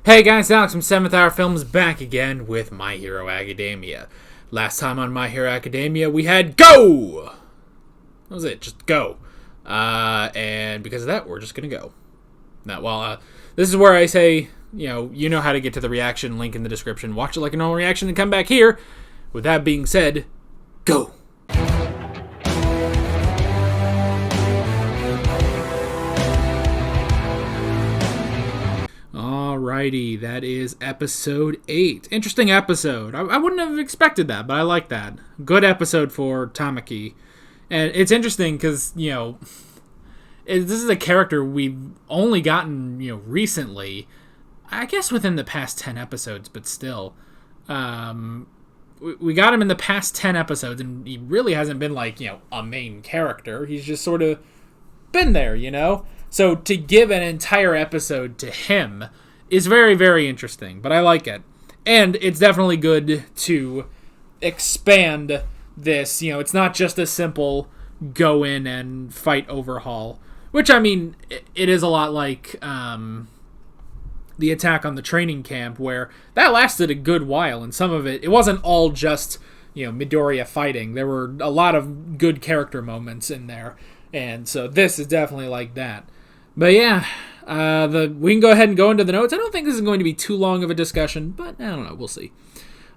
Hey guys, Alex from 7th Hour Films back again with My Hero Academia. Last time on My Hero Academia, we had Go! That was it, just Go. And because of that, we're just going to go. This is where I say, you know how to get to the reaction, link in the description. Watch it like a normal reaction and come back here. With that being said, go! Alrighty, that is episode 8. Interesting episode. I wouldn't have expected that, but I like that. Good episode for Tamaki. And it's interesting because, this is a character we've only gotten, recently. I guess within the past 10 episodes, but still. We got him in the past 10 episodes, and he really hasn't been like, a main character. He's just sort of been there, So to give an entire episode to him is very, very interesting, but I like it. And it's definitely good to expand this. It's not just a simple go in and fight overhaul, which, it is a lot like the attack on the training camp, where that lasted a good while, and some of it wasn't all just, Midoriya fighting. There were a lot of good character moments in there, and so this is definitely like that. But yeah, we can go ahead and go into the notes. I don't think this is going to be too long of a discussion, but I don't know. We'll see.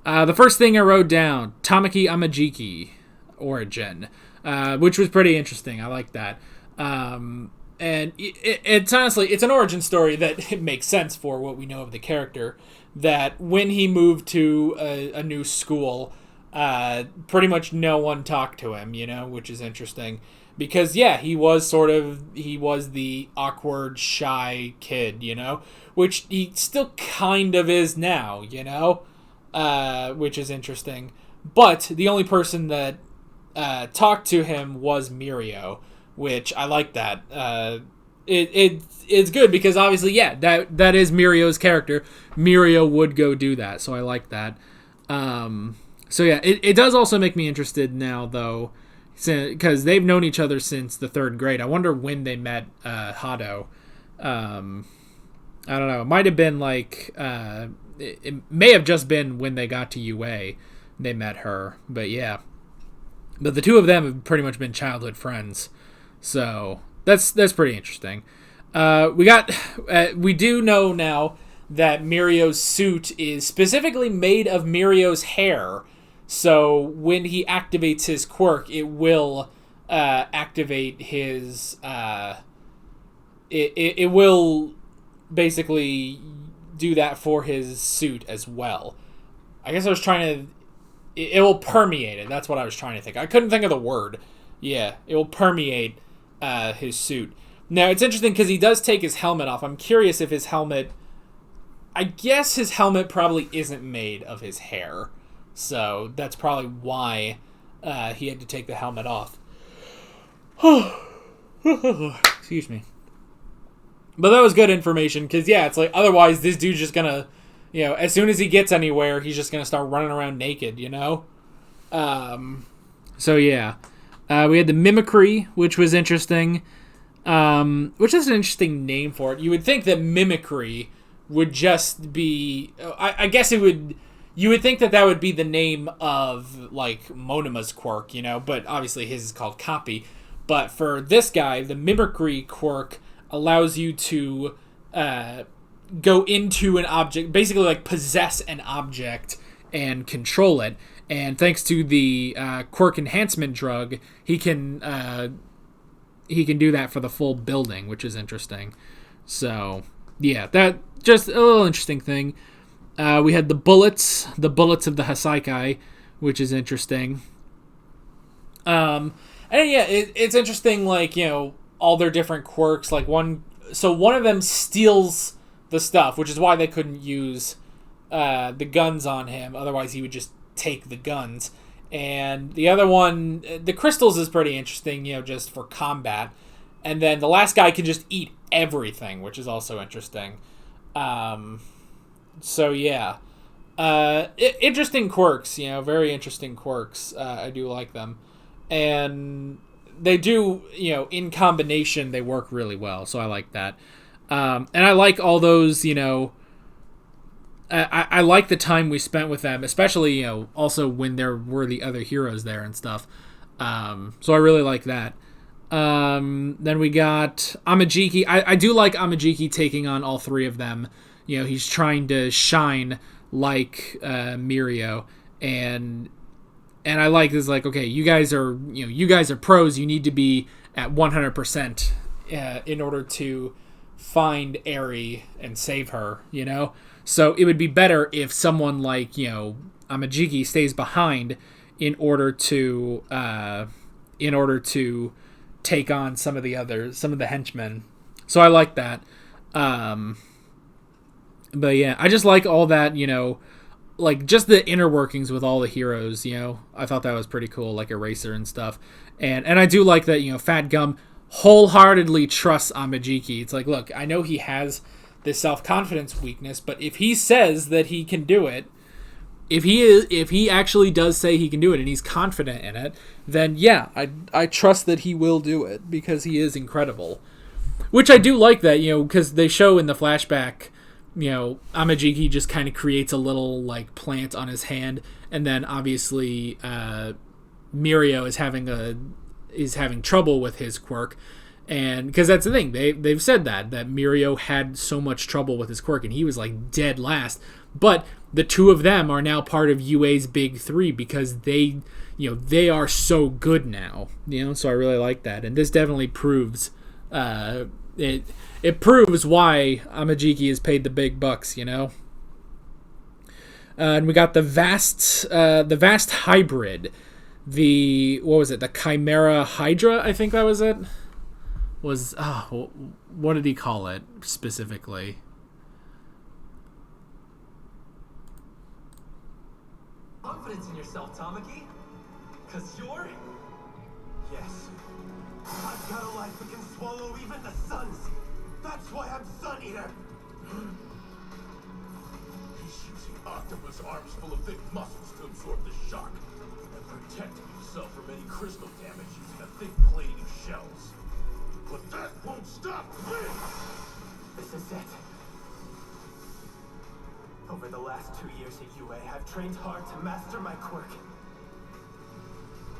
The first thing I wrote down, Tamaki Amajiki origin, which was pretty interesting. I like that. And it's honestly, it's an origin story that it makes sense for what we know of the character, that when he moved to a new school, pretty much no one talked to him, which is interesting. Because, yeah, he was the awkward, shy kid, which he still kind of is now, which is interesting. But the only person that talked to him was Mirio, which I like that. It's good because obviously, yeah, that is Mirio's character. Mirio would go do that, so I like that. So, yeah, it does also make me interested now, though, because they've known each other since the 3rd grade. I wonder when they met Hado. I don't know. It might have been like... it may have just been when they got to UA. They met her. But yeah. But the two of them have pretty much been childhood friends. So that's pretty interesting. We do know now that Mirio's suit is specifically made of Mirio's hair. So when he activates his quirk, it will activate his... It will basically do that for his suit as well. I guess I was trying to... It will permeate it. That's what I was trying to think. I couldn't think of the word. Yeah, it will permeate his suit. Now, it's interesting because he does take his helmet off. I'm curious if his helmet... I guess his helmet probably isn't made of his hair. So that's probably why he had to take the helmet off. Excuse me. But that was good information, because, yeah, it's like, otherwise this dude's just gonna, as soon as he gets anywhere, he's just gonna start running around naked, So, yeah. We had the mimicry, which was interesting, which is an interesting name for it. You would think that mimicry would just be, I guess it would... You would think that would be the name of, like, Monema's quirk, but obviously his is called Copy. But for this guy, the Mimicry quirk allows you to go into an object, basically, like, possess an object and control it. And thanks to the quirk enhancement drug, he can do that for the full building, which is interesting. So, yeah, that just a little interesting thing. We had the bullets of the Hasaikai, which is interesting. And yeah, it's interesting, like, all their different quirks. Like one of them steals the stuff, which is why they couldn't use the guns on him. Otherwise, he would just take the guns. And the other one, the crystals, is pretty interesting, just for combat. And then the last guy can just eat everything, which is also interesting. So, yeah. Interesting quirks, very interesting quirks. I do like them. And they do, in combination, they work really well. So I like that. And I like all those, I like the time we spent with them, especially, also when there were the other heroes there and stuff. So I really like that. Then we got Amajiki. I do like Amajiki taking on all three of them. He's trying to shine like Mirio, and I like this. Like, okay, you guys are pros. You need to be at 100% in order to find Eri and save her. So it would be better if someone like Amajiki stays behind in order to take on some of the henchmen. So I like that. But yeah, I just like all that, like just the inner workings with all the heroes, I thought that was pretty cool, like Eraser and stuff. And I do like that, Fat Gum wholeheartedly trusts Amajiki. It's like, look, I know he has this self-confidence weakness, but if he says that he can do it, if he actually does say he can do it and he's confident in it, then yeah, I trust that he will do it because he is incredible. Which I do like that, because they show in the flashback, Amajiki just kind of creates a little like plant on his hand, and then obviously Mirio is having trouble with his quirk, and because that's the thing, they've said that Mirio had so much trouble with his quirk and he was like dead last, but the two of them are now part of UA's big three because they are so good now, so I really like that, and this definitely proves it proves why Amajiki is paid the big bucks, and we got the vast hybrid, the Chimera Hydra, I think that was it. What did he call it specifically? Confidence in yourself, Tamaki? Cause you're... Yes. I've got a life that can swallow even the suns. That's why I'm Suneater. He's using octopus arms full of thick muscles to absorb the shock and protecting himself from any crystal damage using a thick plating of shells. But that won't stop me! This is it. Over the last 2 years at UA, I've trained hard to master my quirk.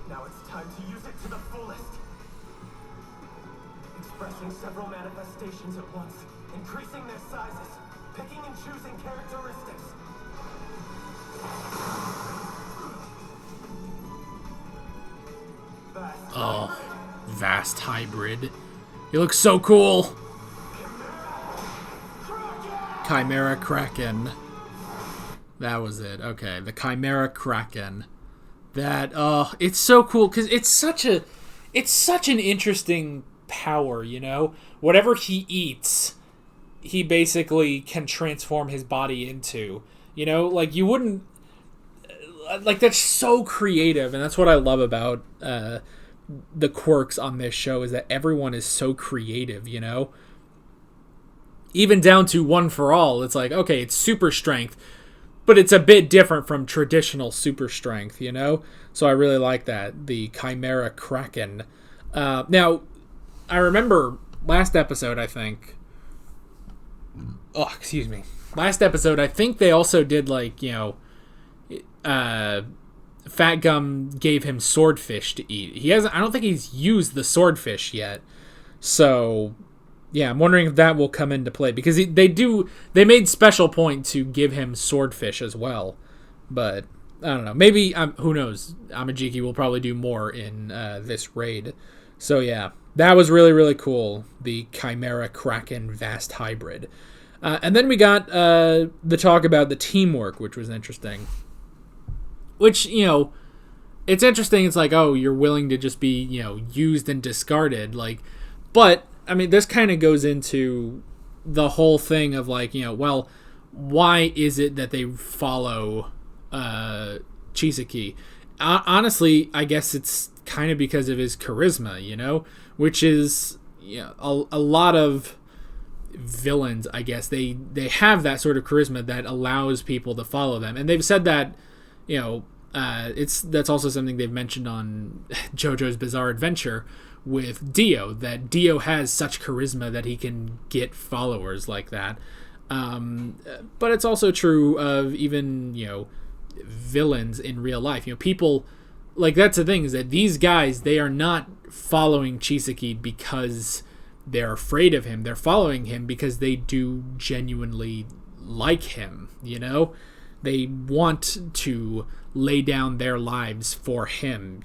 Now it's time to use it to the fullest. Expressing several manifestations at once, increasing their sizes, picking and choosing characteristics. Vast hybrid. He looks so cool. Chimera Kraken. That was it. Okay, the Chimera Kraken. That it's so cool because it's such an interesting power, Whatever he eats, he basically can transform his body into. Like you wouldn't like, that's so creative, and that's what I love about the quirks on this show, is that everyone is so creative, Even down to One for All, it's like, okay, it's super strength, but it's a bit different from traditional super strength, So I really like that, the Chimera Kraken. Now, I remember last episode, I think... Last episode, I think they also did, like, Fat Gum gave him swordfish to eat. I don't think he's used the swordfish yet. So... yeah, I'm wondering if that will come into play, because they made special point to give him swordfish as well. But I don't know, maybe who knows? Amajiki will probably do more in this raid. So yeah, that was really, really cool. The Chimera Kraken Vast Hybrid, and then we got the talk about the teamwork, which was interesting. Which, it's interesting. It's like, oh, you're willing to just be used and discarded, like, but. I mean, this kind of goes into the whole thing of, like, well, why is it that they follow Chisaki? Honestly, I guess it's kind of because of his charisma, which is a lot of villains, I guess. They have that sort of charisma that allows people to follow them. And they've said that, that's also something they've mentioned on JoJo's Bizarre Adventure, with Dio, that Dio has such charisma that he can get followers like that. But it's also true of even, villains in real life. People, like, that's the thing, is that these guys, they are not following Chisaki because they're afraid of him. They're following him because they do genuinely like him, They want to lay down their lives for him,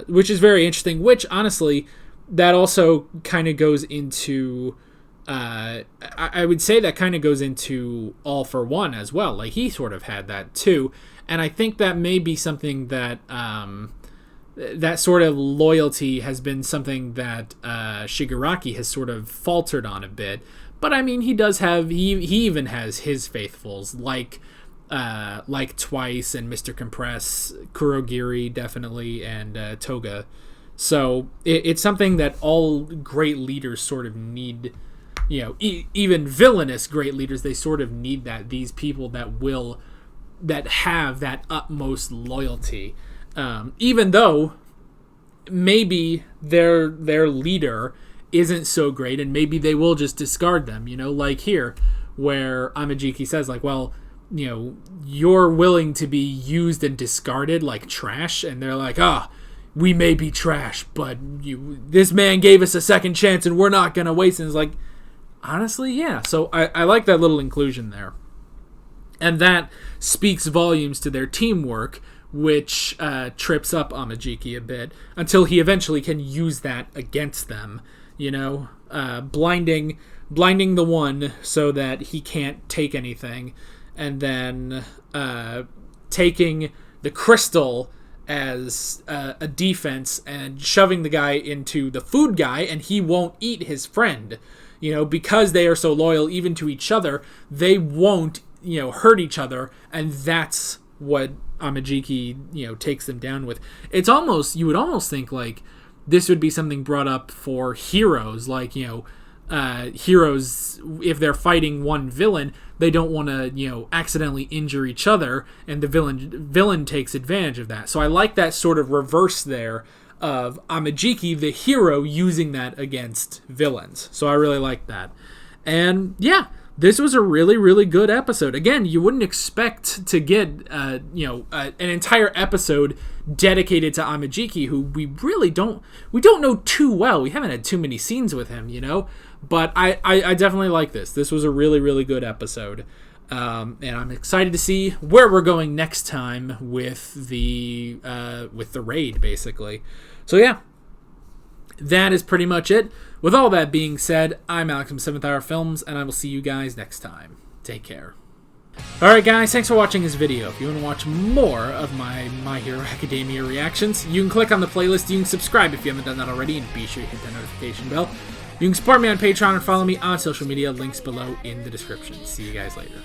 which is very interesting, which, honestly, that also kind of goes into... I would say that kind of goes into All for One as well. Like, he sort of had that too, and I think that may be something that that sort of loyalty has been something that Shigaraki has sort of faltered on a bit. But I mean, he does have he even has his faithfuls like Twice and Mr. Compress, Kurogiri definitely, and Toga. So it's something that all great leaders sort of need. Even villainous great leaders, they sort of need that. These people that have that utmost loyalty, even though maybe their leader isn't so great, and maybe they will just discard them. Like here, where Amajiki says, like, well, you're willing to be used and discarded like trash, and they're like, we may be trash, but this man gave us a second chance, and we're not gonna waste it. And it's like, honestly, yeah. So I like that little inclusion there. And that speaks volumes to their teamwork, which trips up Amajiki a bit, until he eventually can use that against them, blinding the one so that he can't take anything, and then taking the crystal as a defense and shoving the guy into the food guy, and he won't eat his friend. Because they are so loyal even to each other, they won't, hurt each other, and that's what Amajiki, takes them down with. It's almost, you would almost think, like, this would be something brought up for heroes, like, heroes, if they're fighting one villain, they don't want to, accidentally injure each other, and the villain takes advantage of that. So I like that sort of reverse there, of Amajiki, the hero, using that against villains. So I really like that. And yeah, this was a really, really good episode. Again, you wouldn't expect to get, an entire episode dedicated to Amajiki, who we don't know too well. We haven't had too many scenes with him, But I definitely like this. This was a really, really good episode. And I'm excited to see where we're going next time with the raid, basically. So yeah, that is pretty much it. With all that being said, I'm Alex from 7th Hour Films, and I will see you guys next time. Take care. Alright guys, thanks for watching this video. If you want to watch more of My Hero Academia reactions, you can click on the playlist, you can subscribe if you haven't done that already, and be sure to hit that notification bell. You can support me on Patreon and follow me on social media, links below in the description. See you guys later.